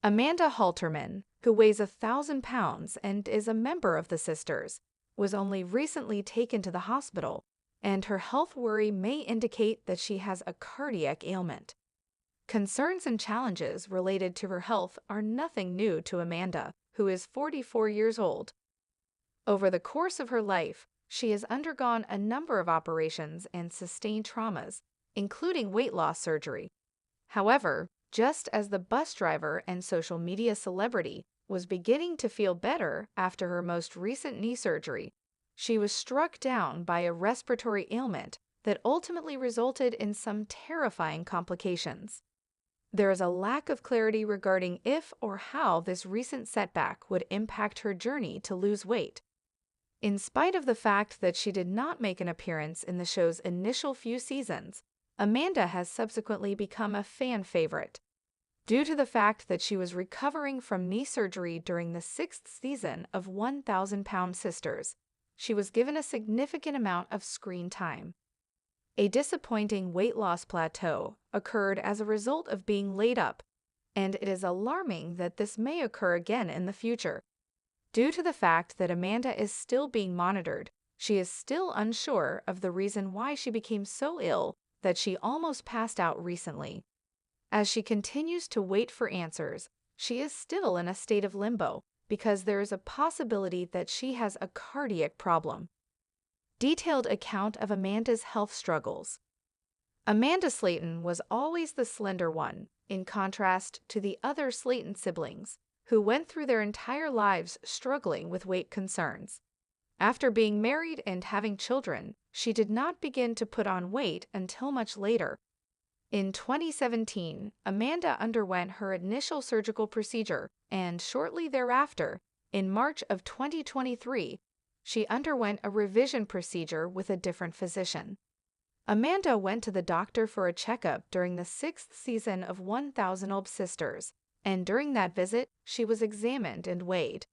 Amanda Halterman, who weighs 1,000 pounds and is a member of the sisters, was only recently taken to the hospital, and her health worry may indicate that she has a cardiac ailment. Concerns and challenges related to her health are nothing new to Amanda, who is 44 years old. Over the course of her life, she has undergone a number of operations and sustained traumas, including weight loss surgery. However, just as the bus driver and social media celebrity was beginning to feel better after her most recent knee surgery, she was struck down by a respiratory ailment that ultimately resulted in some terrifying complications. There is a lack of clarity regarding if or how this recent setback would impact her journey to lose weight. In spite of the fact that she did not make an appearance in the show's initial few seasons, Amanda has subsequently become a fan favorite. Due to the fact that she was recovering from knee surgery during the 6th season of 1,000-Pound Sisters, she was given a significant amount of screen time. A disappointing weight loss plateau occurred as a result of being laid up, and it is alarming that this may occur again in the future. Due to the fact that Amanda is still being monitored, she is still unsure of the reason why she became so ill that she almost passed out recently. As she continues to wait for answers, she is still in a state of limbo because there is a possibility that she has a cardiac problem. Detailed account of Amanda's health struggles. Amanda Slayton was always the slender one, in contrast to the other Slayton siblings, who went through their entire lives struggling with weight concerns. After being married and having children, she did not begin to put on weight until much later. In 2017, Amanda underwent her initial surgical procedure, and shortly thereafter, in March of 2023, she underwent a revision procedure with a different physician. Amanda went to the doctor for a checkup during the 6th season of 1,000 Sisters, and during that visit, she was examined and weighed.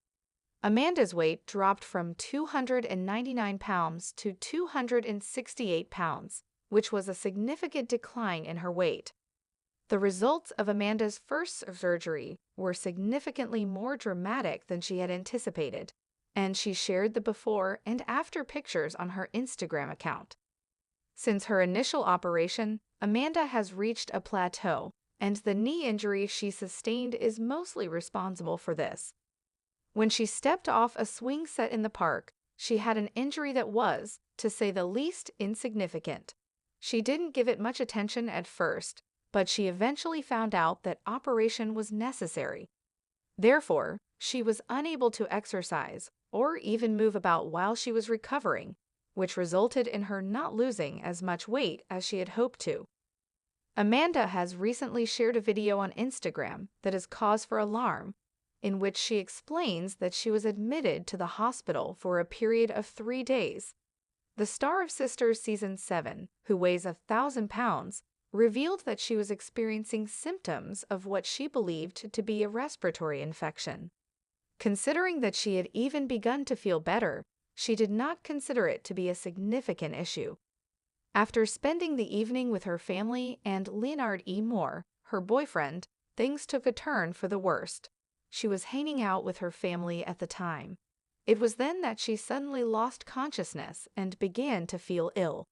Amanda's weight dropped from 299 pounds to 268 pounds, which was a significant decline in her weight. The results of Amanda's first surgery were significantly more dramatic than she had anticipated, and she shared the before and after pictures on her Instagram account. Since her initial operation, Amanda has reached a plateau, and the knee injury she sustained is mostly responsible for this. When she stepped off a swing set in the park, she had an injury that was, to say the least, insignificant. She didn't give it much attention at first, but she eventually found out that operation was necessary. Therefore, she was unable to exercise or even move about while she was recovering, which resulted in her not losing as much weight as she had hoped to. Amanda has recently shared a video on Instagram that is cause for alarm, in which she explains that she was admitted to the hospital for a period of 3 days. The star of Sisters Season 7, who weighs 1,000 pounds, revealed that she was experiencing symptoms of what she believed to be a respiratory infection. Considering that she had even begun to feel better, she did not consider it to be a significant issue. After spending the evening with her family and Leonard E. Moore, her boyfriend, things took a turn for the worst. She was hanging out with her family at the time. It was then that she suddenly lost consciousness and began to feel ill.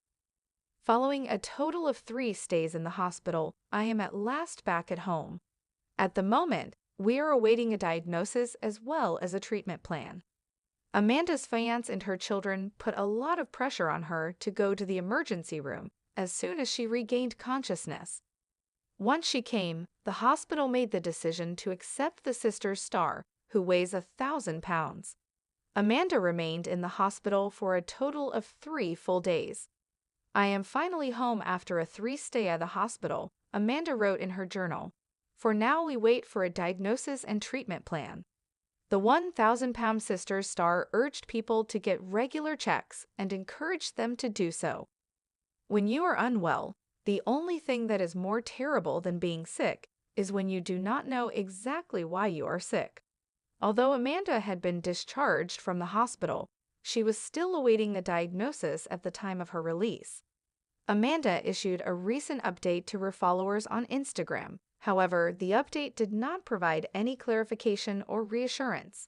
Following a total of 3 stays in the hospital, I am at last back at home. At the moment, we are awaiting a diagnosis as well as a treatment plan. Amanda's fiancé and her children put a lot of pressure on her to go to the emergency room as soon as she regained consciousness. Once she came, the hospital made the decision to accept the sister's star, who weighs 1,000 pounds. Amanda remained in the hospital for a total of 3 full days. "I am finally home after a 3 stay at the hospital," Amanda wrote in her journal. "For now we wait for a diagnosis and treatment plan." The 1,000-pound Sisters star urged people to get regular checks and encouraged them to do so. When you are unwell, the only thing that is more terrible than being sick is when you do not know exactly why you are sick. Although Amanda had been discharged from the hospital, she was still awaiting the diagnosis at the time of her release. Amanda issued a recent update to her followers on Instagram, However, the update did not provide any clarification or reassurance.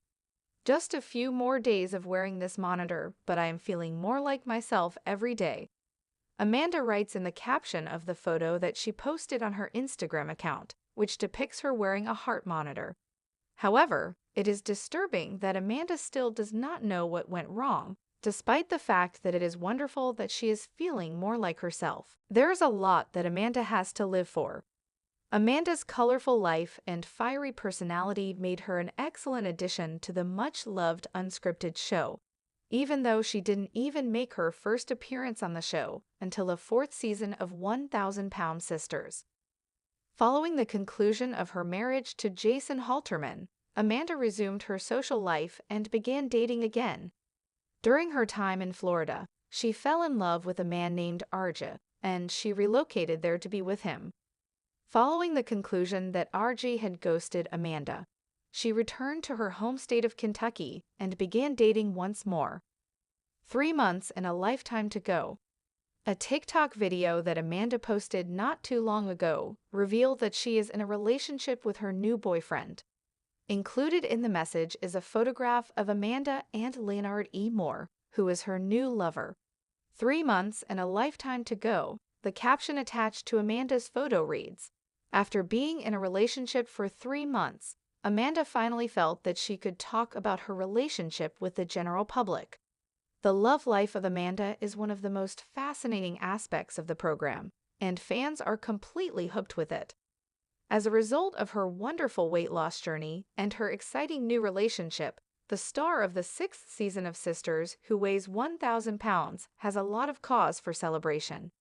Just a few more days of wearing this monitor, but I am feeling more like myself every day. Amanda writes in the caption of the photo that she posted on her Instagram account, which depicts her wearing a heart monitor. However, it is disturbing that Amanda still does not know what went wrong, despite the fact that it is wonderful that she is feeling more like herself. There is a lot that Amanda has to live for. Amanda's colorful life and fiery personality made her an excellent addition to the much-loved unscripted show, even though she didn't even make her first appearance on the show until the fourth season of 1,000-Pound Sisters. Following the conclusion of her marriage to Jason Halterman, Amanda resumed her social life and began dating again. During her time in Florida, she fell in love with a man named RJ, and she relocated there to be with him. Following the conclusion that RJ had ghosted Amanda, she returned to her home state of Kentucky and began dating once more. 3 months and a lifetime to go. A TikTok video that Amanda posted not too long ago revealed that she is in a relationship with her new boyfriend. Included in the message is a photograph of Amanda and Leonard E. Moore, who is her new lover. 3 months and a lifetime to go. The caption attached to Amanda's photo reads, "After being in a relationship for 3 months, Amanda finally felt that she could talk about her relationship with the general public." The love life of Amanda is one of the most fascinating aspects of the program, and fans are completely hooked with it. As a result of her wonderful weight loss journey and her exciting new relationship, the star of the 6th season of Sisters, who weighs 1,000 pounds, has a lot of cause for celebration.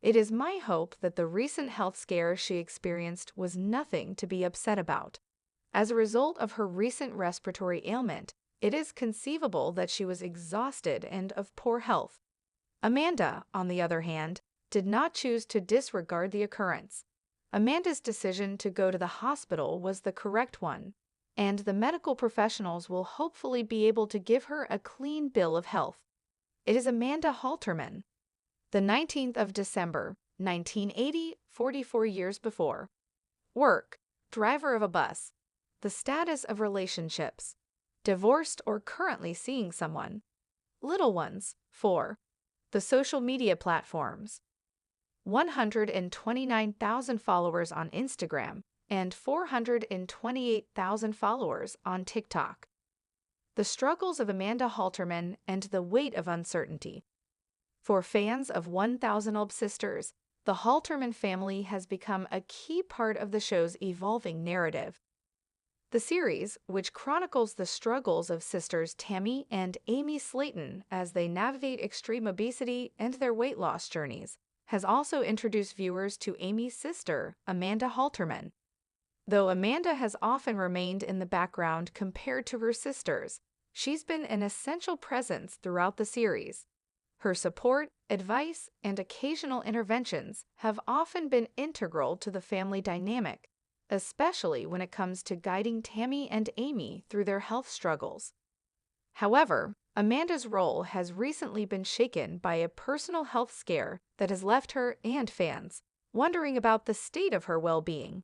It is my hope that the recent health scare she experienced was nothing to be upset about. As a result of her recent respiratory ailment, it is conceivable that she was exhausted and of poor health. Amanda, on the other hand, did not choose to disregard the occurrence. Amanda's decision to go to the hospital was the correct one, and the medical professionals will hopefully be able to give her a clean bill of health. It is Amanda Halterman. The 19th of December, 1980, 44 years before. Work: driver of a bus. The status of relationships: divorced or currently seeing someone. Little ones: 4. The social media platforms: 129,000 followers on Instagram and 428,000 followers on TikTok. The struggles of Amanda Halterman and the weight of uncertainty. For fans of 1,000 Sisters, the Halterman family has become a key part of the show's evolving narrative. The series, which chronicles the struggles of sisters Tammy and Amy Slayton as they navigate extreme obesity and their weight loss journeys, has also introduced viewers to Amy's sister, Amanda Halterman. Though Amanda has often remained in the background compared to her sisters, she's been an essential presence throughout the series. Her support, advice, and occasional interventions have often been integral to the family dynamic, especially when it comes to guiding Tammy and Amy through their health struggles. However, Amanda's role has recently been shaken by a personal health scare that has left her and fans wondering about the state of her well-being.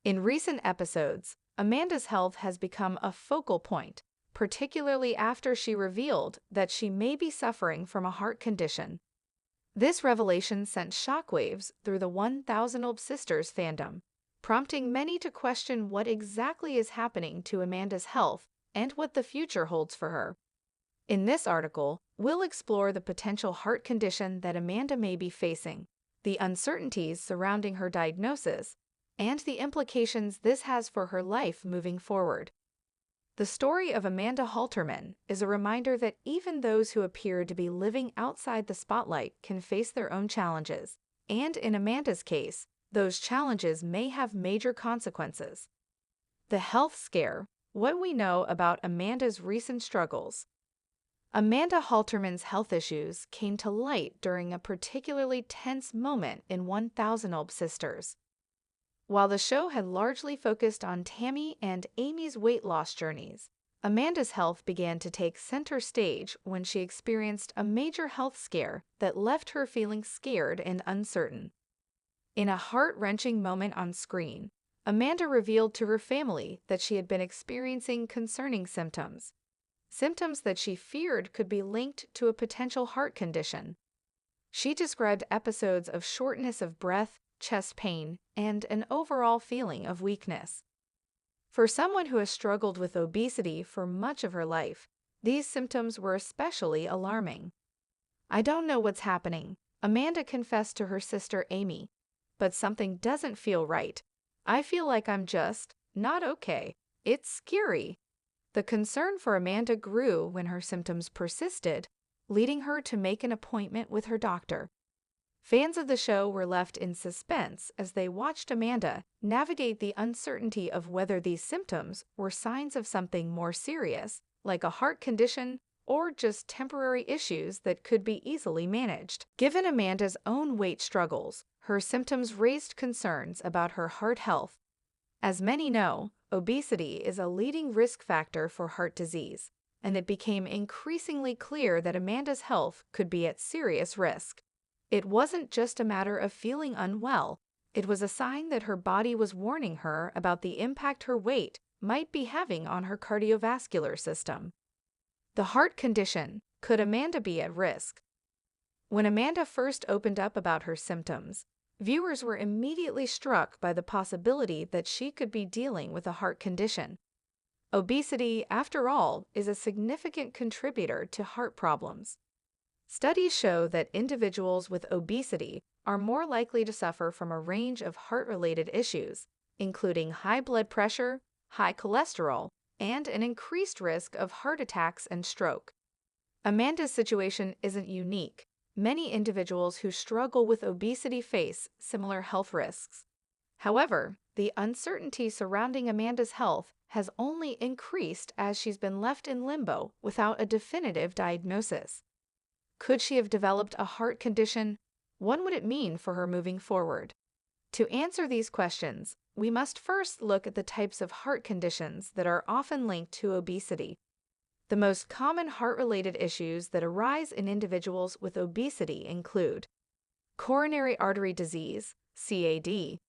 In recent episodes, Amanda's health has become a focal point, particularly after she revealed that she may be suffering from a heart condition. This revelation sent shockwaves through the 1,000 Sisters fandom, prompting many to question what exactly is happening to Amanda's health and what the future holds for her. In this article, we'll explore the potential heart condition that Amanda may be facing, the uncertainties surrounding her diagnosis, and the implications this has for her life moving forward. The story of Amanda Halterman is a reminder that even those who appear to be living outside the spotlight can face their own challenges, and in Amanda's case, those challenges may have major consequences. The health scare: what we know about Amanda's recent struggles. Amanda Halterman's health issues came to light during a particularly tense moment in 1,000 Sisters. While the show had largely focused on Tammy and Amy's weight loss journeys, Amanda's health began to take center stage when she experienced a major health scare that left her feeling scared and uncertain. In a heart-wrenching moment on screen, Amanda revealed to her family that she had been experiencing concerning symptoms. Symptoms that she feared could be linked to a potential heart condition. She described episodes of shortness of breath, chest pain, and an overall feeling of weakness. For someone who has struggled with obesity for much of her life, these symptoms were especially alarming. "I don't know what's happening," Amanda confessed to her sister Amy, "but something doesn't feel right. I feel like I'm just not okay. It's scary." The concern for Amanda grew when her symptoms persisted, leading her to make an appointment with her doctor. Fans of the show were left in suspense as they watched Amanda navigate the uncertainty of whether these symptoms were signs of something more serious, like a heart condition, or just temporary issues that could be easily managed. Given Amanda's own weight struggles, her symptoms raised concerns about her heart health. As many know, obesity is a leading risk factor for heart disease, and it became increasingly clear that Amanda's health could be at serious risk. It wasn't just a matter of feeling unwell, it was a sign that her body was warning her about the impact her weight might be having on her cardiovascular system. The heart condition: could Amanda be at risk? When Amanda first opened up about her symptoms, viewers were immediately struck by the possibility that she could be dealing with a heart condition. Obesity, after all, is a significant contributor to heart problems. Studies show that individuals with obesity are more likely to suffer from a range of heart-related issues, including high blood pressure, high cholesterol, and an increased risk of heart attacks and stroke. Amanda's situation isn't unique. Many individuals who struggle with obesity face similar health risks. However, the uncertainty surrounding Amanda's health has only increased as she's been left in limbo without a definitive diagnosis. Could she have developed a heart condition? What would it mean for her moving forward? To answer these questions, we must first look at the types of heart conditions that are often linked to obesity. The most common heart-related issues that arise in individuals with obesity include coronary artery disease, CAD.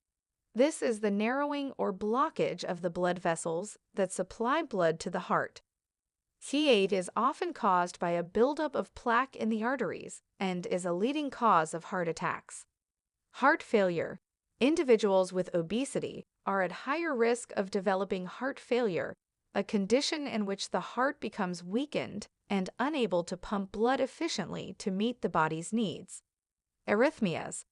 This is the narrowing or blockage of the blood vessels that supply blood to the heart. CAD is often caused by a buildup of plaque in the arteries and is a leading cause of heart attacks. Heart failure. Individuals with obesity are at higher risk of developing heart failure, a condition in which the heart becomes weakened and unable to pump blood efficiently to meet the body's needs. Arrhythmias.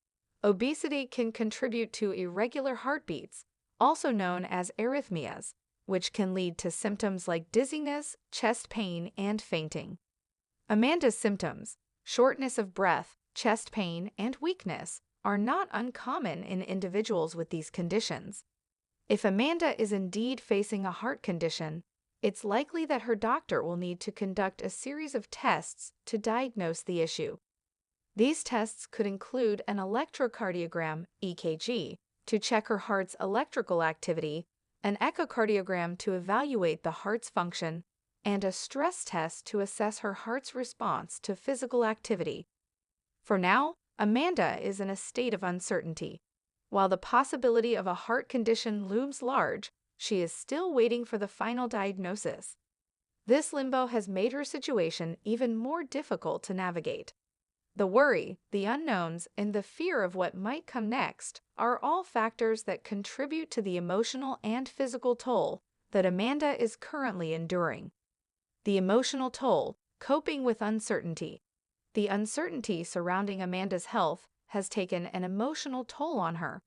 Obesity can contribute to irregular heartbeats, also known as arrhythmias, which can lead to symptoms like dizziness, chest pain, and fainting. Amanda's symptoms: shortness of breath, chest pain, and weakness are not uncommon in individuals with these conditions. If Amanda is indeed facing a heart condition, it's likely that her doctor will need to conduct a series of tests to diagnose the issue. These tests could include an electrocardiogram, EKG, to check her heart's electrical activity, an echocardiogram to evaluate the heart's function, and a stress test to assess her heart's response to physical activity. For now, Amanda is in a state of uncertainty. While the possibility of a heart condition looms large, she is still waiting for the final diagnosis. This limbo has made her situation even more difficult to navigate. The worry, the unknowns, and the fear of what might come next are all factors that contribute to the emotional and physical toll that Amanda is currently enduring. The emotional toll: coping with uncertainty. The uncertainty surrounding Amanda's health has taken an emotional toll on her.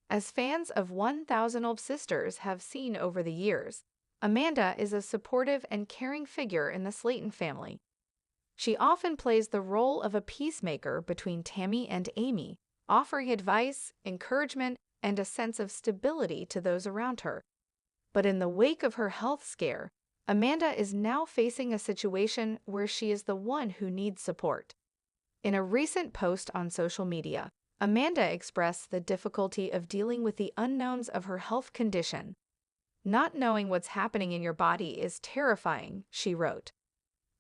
As fans of 1000 Sisters have seen over the years, Amanda is a supportive and caring figure in the Slayton family. She often plays the role of a peacemaker between Tammy and Amy, offering advice, encouragement, and a sense of stability to those around her. But in the wake of her health scare, Amanda is now facing a situation where she is the one who needs support. In a recent post on social media, Amanda expressed the difficulty of dealing with the unknowns of her health condition. "Not knowing what's happening in your body is terrifying," she wrote.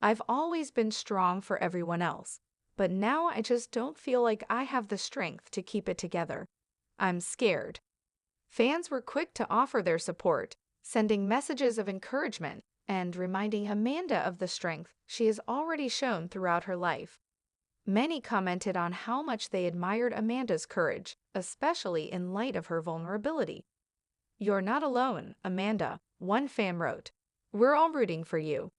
"I've always been strong for everyone else, but now I just don't feel like I have the strength to keep it together. I'm scared." Fans were quick to offer their support, sending messages of encouragement and reminding Amanda of the strength she has already shown throughout her life. Many commented on how much they admired Amanda's courage, especially in light of her vulnerability. "You're not alone, Amanda," one fan wrote. "We're all rooting for you."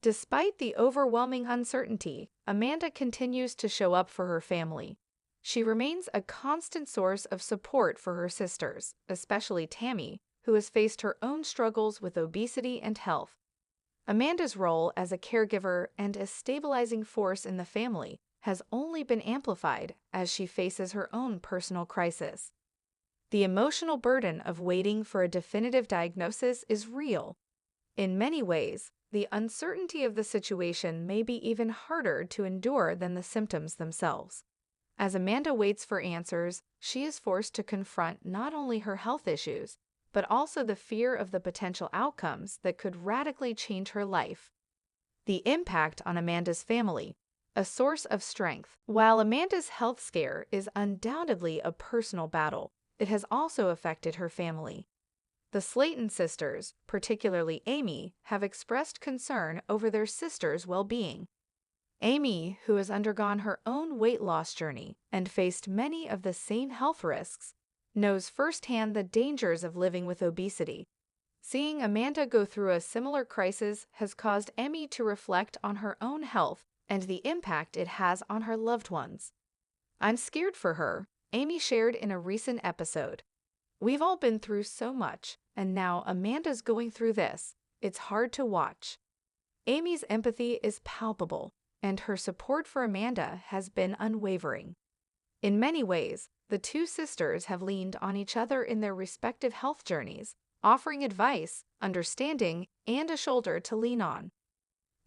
Despite the overwhelming uncertainty, Amanda continues to show up for her family. She remains a constant source of support for her sisters, especially Tammy, who has faced her own struggles with obesity and health. Amanda's role as a caregiver and a stabilizing force in the family has only been amplified as she faces her own personal crisis. The emotional burden of waiting for a definitive diagnosis is real. In many ways, the uncertainty of the situation may be even harder to endure than the symptoms themselves. As Amanda waits for answers, she is forced to confront not only her health issues, but also the fear of the potential outcomes that could radically change her life. The impact on Amanda's family, a source of strength. While Amanda's health scare is undoubtedly a personal battle, it has also affected her family. The Slayton sisters, particularly Amy, have expressed concern over their sister's well-being. Amy, who has undergone her own weight loss journey and faced many of the same health risks, knows firsthand the dangers of living with obesity. Seeing Amanda go through a similar crisis has caused Amy to reflect on her own health and the impact it has on her loved ones. "I'm scared for her," Amy shared in a recent episode. "We've all been through so much, and now Amanda's going through this. It's hard to watch." Amy's empathy is palpable, and her support for Amanda has been unwavering. In many ways, the two sisters have leaned on each other in their respective health journeys, offering advice, understanding, and a shoulder to lean on.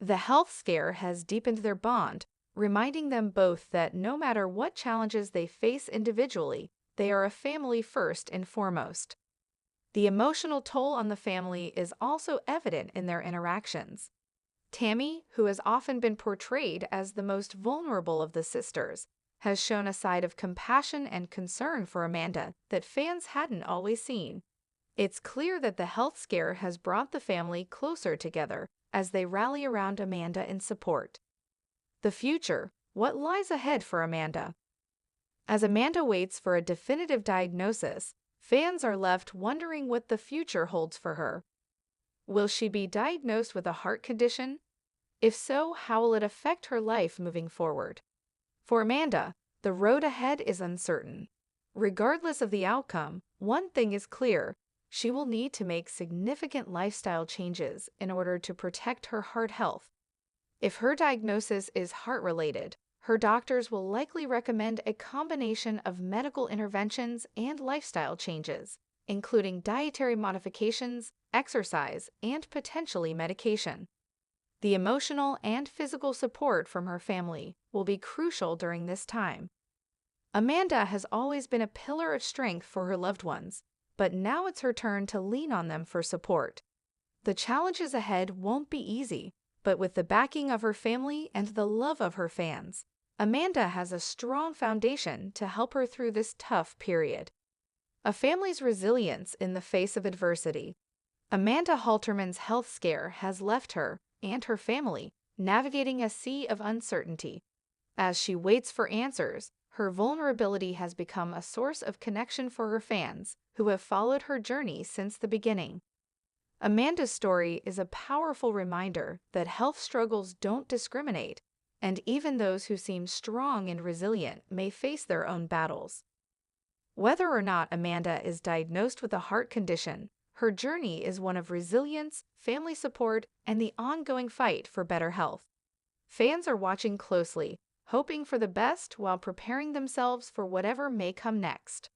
The health scare has deepened their bond, reminding them both that no matter what challenges they face individually, they are a family first and foremost. The emotional toll on the family is also evident in their interactions. Tammy, who has often been portrayed as the most vulnerable of the sisters, has shown a side of compassion and concern for Amanda that fans hadn't always seen. It's clear that the health scare has brought the family closer together as they rally around Amanda in support. The future, what lies ahead for Amanda? As Amanda waits for a definitive diagnosis, fans are left wondering what the future holds for her. Will she be diagnosed with a heart condition? If so, how will it affect her life moving forward? For Amanda, the road ahead is uncertain. Regardless of the outcome, one thing is clear: she will need to make significant lifestyle changes in order to protect her heart health. If her diagnosis is heart-related, her doctors will likely recommend a combination of medical interventions and lifestyle changes, including dietary modifications, exercise, and potentially medication. The emotional and physical support from her family will be crucial during this time. Amanda has always been a pillar of strength for her loved ones, but now it's her turn to lean on them for support. The challenges ahead won't be easy, but with the backing of her family and the love of her fans, Amanda has a strong foundation to help her through this tough period. A family's resilience in the face of adversity. Amanda Halterman's health scare has left her and her family navigating a sea of uncertainty. As she waits for answers, her vulnerability has become a source of connection for her fans who have followed her journey since the beginning. Amanda's story is a powerful reminder that health struggles don't discriminate, and even those who seem strong and resilient may face their own battles. Whether or not Amanda is diagnosed with a heart condition, her journey is one of resilience, family support, and the ongoing fight for better health. Fans are watching closely, hoping for the best while preparing themselves for whatever may come next.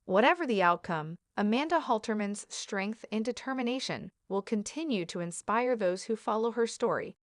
Whatever the outcome, Amanda Halterman's strength and determination will continue to inspire those who follow her story.